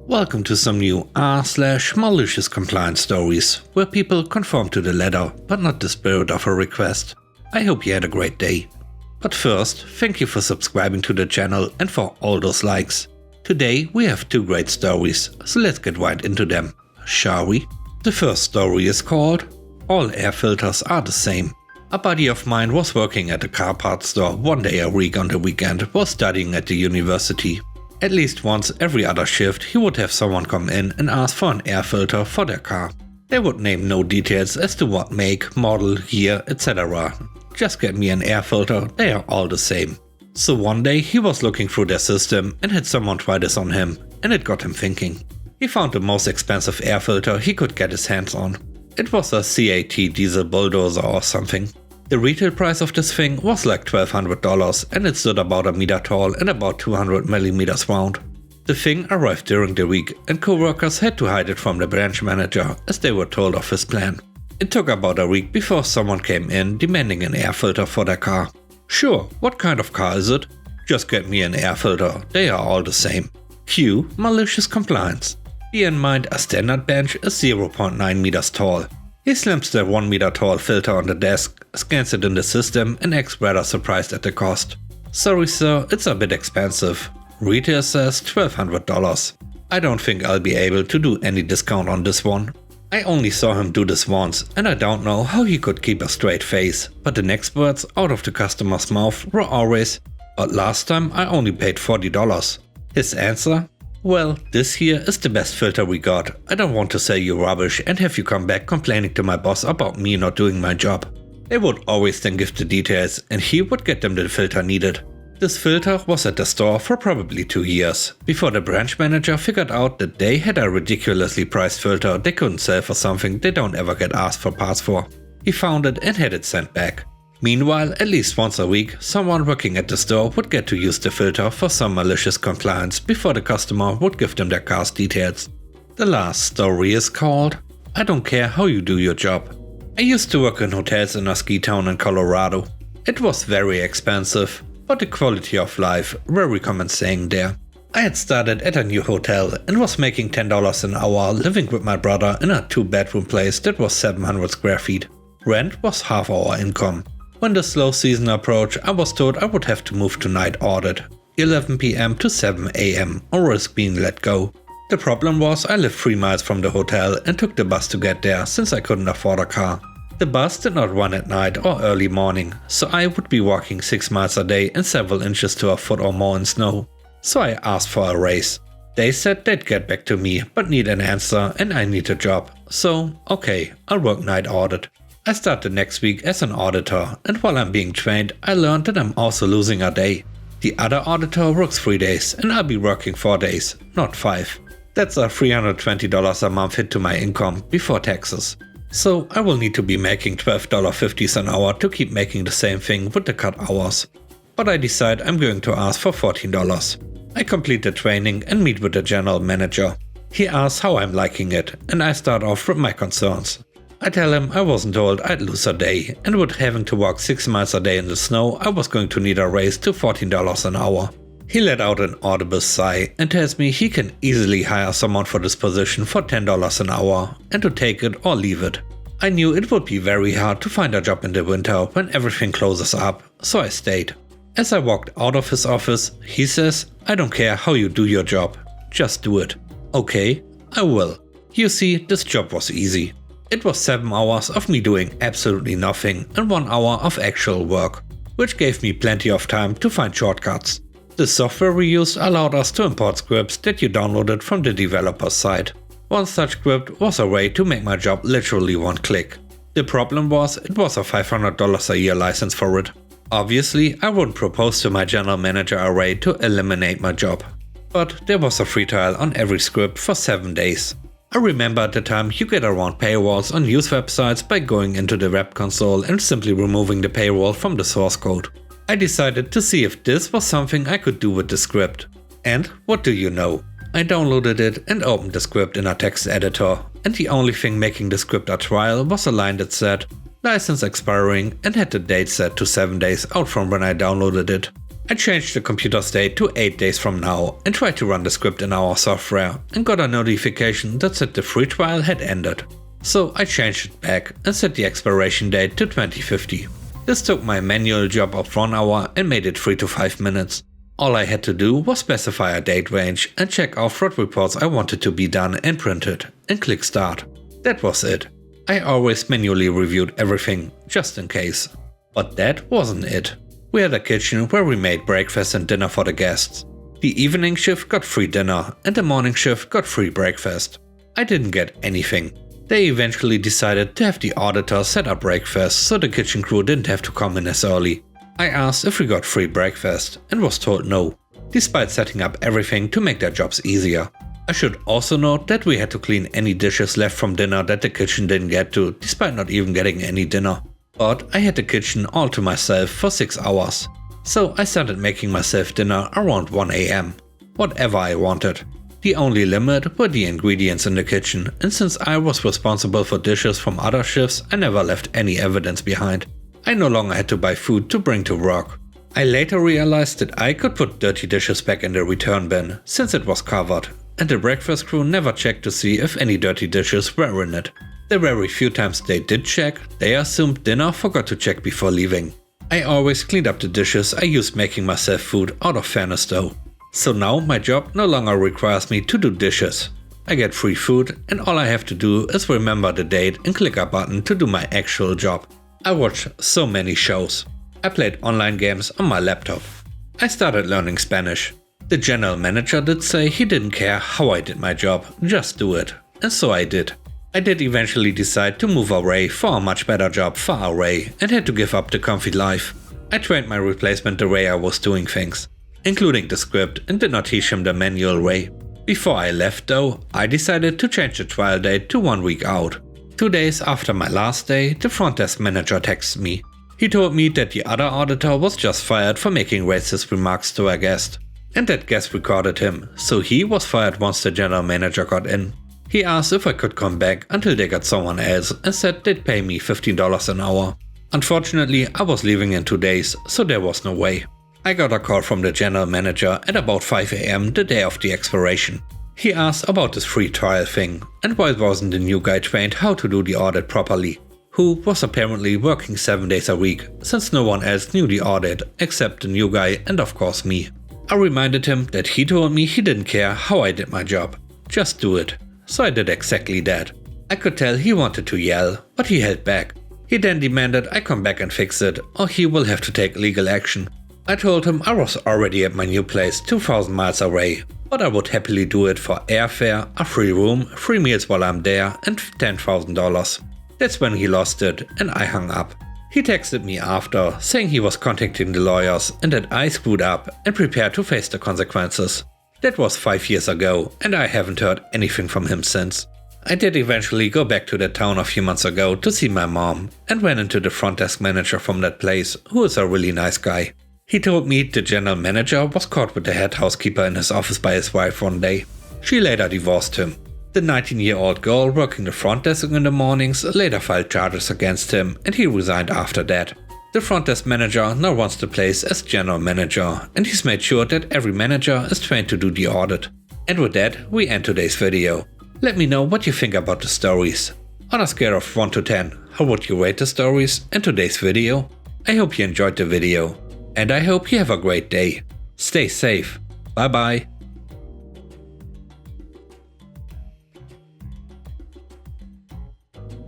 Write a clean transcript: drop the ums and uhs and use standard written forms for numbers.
Welcome to some new r/malicious compliance stories, where people conform to the letter, but not the spirit of a request. I hope you had a great day. But first, thank you for subscribing to the channel and for all those likes. Today we have two great stories, so let's get right into them, shall we? The first story is called All Air Filters Are the Same. A buddy of mine was working at a car parts store one day a week on the weekend while studying at the university. At least once every other shift he would have someone come in and ask for an air filter for their car. They would name no details as to what make, model, year, etc. Just get me an air filter, they are all the same. So one day he was looking through their system and had someone try this on him, and it got him thinking. He found the most expensive air filter he could get his hands on. It was a CAT diesel bulldozer or something. The retail price of this thing was like $1,200 and it stood about a meter tall and about 200 millimeters round. The thing arrived during the week and co-workers had to hide it from the branch manager as they were told of his plan. It took about a week before someone came in demanding an air filter for their car. Sure, what kind of car is it? Just get me an air filter, they are all the same. Cue malicious compliance. Bear in mind a standard bench is 0.9 meters tall. He slams the 1 meter tall filter on the desk, scans it in the system and acts rather surprised at the cost. Sorry sir, it's a bit expensive. Retail says $1,200. I don't think I'll be able to do any discount on this one. I only saw him do this once and I don't know how he could keep a straight face, but the next words out of the customer's mouth were always, "But last time I only paid $40. His answer? "Well, this here is the best filter we got. I don't want to sell you rubbish and have you come back complaining to my boss about me not doing my job." They would always then give the details and he would get them the filter needed. This filter was at the store for probably 2 years, before the branch manager figured out that they had a ridiculously priced filter they couldn't sell for something they don't ever get asked for parts for. He found it and had it sent back. Meanwhile, at least once a week, someone working at the store would get to use the filter for some malicious compliance before the customer would give them their car's details. The last story is called I Don't Care How You Do Your Job. I used to work in hotels in a ski town in Colorado. It was very expensive, but the quality of life, very common saying there. I had started at a new hotel and was making $10 an hour living with my brother in a 2-bedroom place that was 700 square feet. Rent was half our income. When the slow season approached, I was told I would have to move to night audit, 11 PM to 7 AM, or risk being let go. The problem was I lived 3 miles from the hotel and took the bus to get there since I couldn't afford a car. The bus did not run at night or early morning, so I would be walking 6 miles a day and several inches to a foot or more in snow. So I asked for a raise. They said they'd get back to me, but need an answer and I need a job. So, okay, I'll work night audit. I start the next week as an auditor, and while I'm being trained, I learned that I'm also losing a day. The other auditor works 3 days, and I'll be working 4 days, not 5. That's a $320 a month hit to my income before taxes. So I will need to be making $12.50 an hour to keep making the same thing with the cut hours. But I decide I'm going to ask for $14. I complete the training and meet with the general manager. He asks how I'm liking it, and I start off with my concerns. I tell him I wasn't told I'd lose a day, and with having to walk 6 miles a day in the snow, I was going to need a raise to $14 an hour. He let out an audible sigh and tells me he can easily hire someone for this position for $10 an hour, and to take it or leave it. I knew it would be very hard to find a job in the winter when everything closes up, so I stayed. As I walked out of his office, he says, "I don't care how you do your job, just do it." Okay, I will. You see, this job was easy. It was 7 hours of me doing absolutely nothing and 1 hour of actual work, which gave me plenty of time to find shortcuts. The software we used allowed us to import scripts that you downloaded from the developer's site. One such script was a way to make my job literally 1 click. The problem was it was a $500 a year license for it. Obviously, I wouldn't propose to my general manager a way to eliminate my job. But there was a free trial on every script for 7 days. I remember at the time you get around paywalls on news websites by going into the web console and simply removing the paywall from the source code. I decided to see if this was something I could do with the script. And what do you know? I downloaded it and opened the script in a text editor, and the only thing making the script a trial was a line that said, "License expiring," and had the date set to 7 days out from when I downloaded it. I changed the computer's date to 8 days from now and tried to run the script in our software and got a notification that said the free trial had ended. So I changed it back and set the expiration date to 2050. This took my manual job of 1 hour and made it 3 to 5 minutes. All I had to do was specify a date range and check off what reports I wanted to be done and printed, and click start. That was it. I always manually reviewed everything, just in case. But that wasn't it. We had a kitchen where we made breakfast and dinner for the guests. The evening shift got free dinner and the morning shift got free breakfast. I didn't get anything. They eventually decided to have the auditor set up breakfast so the kitchen crew didn't have to come in as early. I asked if we got free breakfast and was told no, despite setting up everything to make their jobs easier. I should also note that we had to clean any dishes left from dinner that the kitchen didn't get to, despite not even getting any dinner. But I had the kitchen all to myself for 6 hours. So I started making myself dinner around 1 AM. Whatever I wanted. The only limit were the ingredients in the kitchen, and since I was responsible for dishes from other shifts, I never left any evidence behind. I no longer had to buy food to bring to work. I later realized that I could put dirty dishes back in the return bin, since it was covered, and the breakfast crew never checked to see if any dirty dishes were in it. The very few times they did check, they assumed dinner forgot to check before leaving. I always cleaned up the dishes I used making myself food out of fairness though. So now my job no longer requires me to do dishes. I get free food and all I have to do is remember the date and click a button to do my actual job. I watch so many shows. I played online games on my laptop. I started learning Spanish. The general manager did say he didn't care how I did my job, just do it. And so I did. I did eventually decide to move away for a much better job far away and had to give up the comfy life. I trained my replacement the way I was doing things, including the script, and did not teach him the manual way. Before I left though, I decided to change the trial date to 1 week out. 2 days after my last day, the front desk manager texted me. He told me that the other auditor was just fired for making racist remarks to a guest, and that guest recorded him, so he was fired once the general manager got in. He asked if I could come back until they got someone else and said they'd pay me $15 an hour. Unfortunately, I was leaving in 2 days, so there was no way. I got a call from the general manager at about 5 AM the day of the expiration. He asked about this free trial thing, and why wasn't the new guy trained how to do the audit properly, who was apparently working 7 days a week, since no one else knew the audit except the new guy and of course me. I reminded him that he told me he didn't care how I did my job, just do it. So I did exactly that. I could tell he wanted to yell, but he held back. He then demanded I come back and fix it, or he will have to take legal action. I told him I was already at my new place 2,000 miles away, but I would happily do it for airfare, a free room, free meals while I'm there, and $10,000. That's when he lost it and I hung up. He texted me after, saying he was contacting the lawyers and that I screwed up and prepared to face the consequences. That was 5 years ago and I haven't heard anything from him since. I did eventually go back to that town a few months ago to see my mom and ran into the front desk manager from that place, who is a really nice guy. He told me the general manager was caught with the head housekeeper in his office by his wife one day. She later divorced him. The 19-year-old girl working the front desk in the mornings later filed charges against him and he resigned after that. The front desk manager now runs the place as general manager and he's made sure that every manager is trained to do the audit. And with that, we end today's video. Let me know what you think about the stories. On a scale of 1 to 10, how would you rate the stories and today's video? I hope you enjoyed the video. And I hope you have a great day. Stay safe. Bye bye.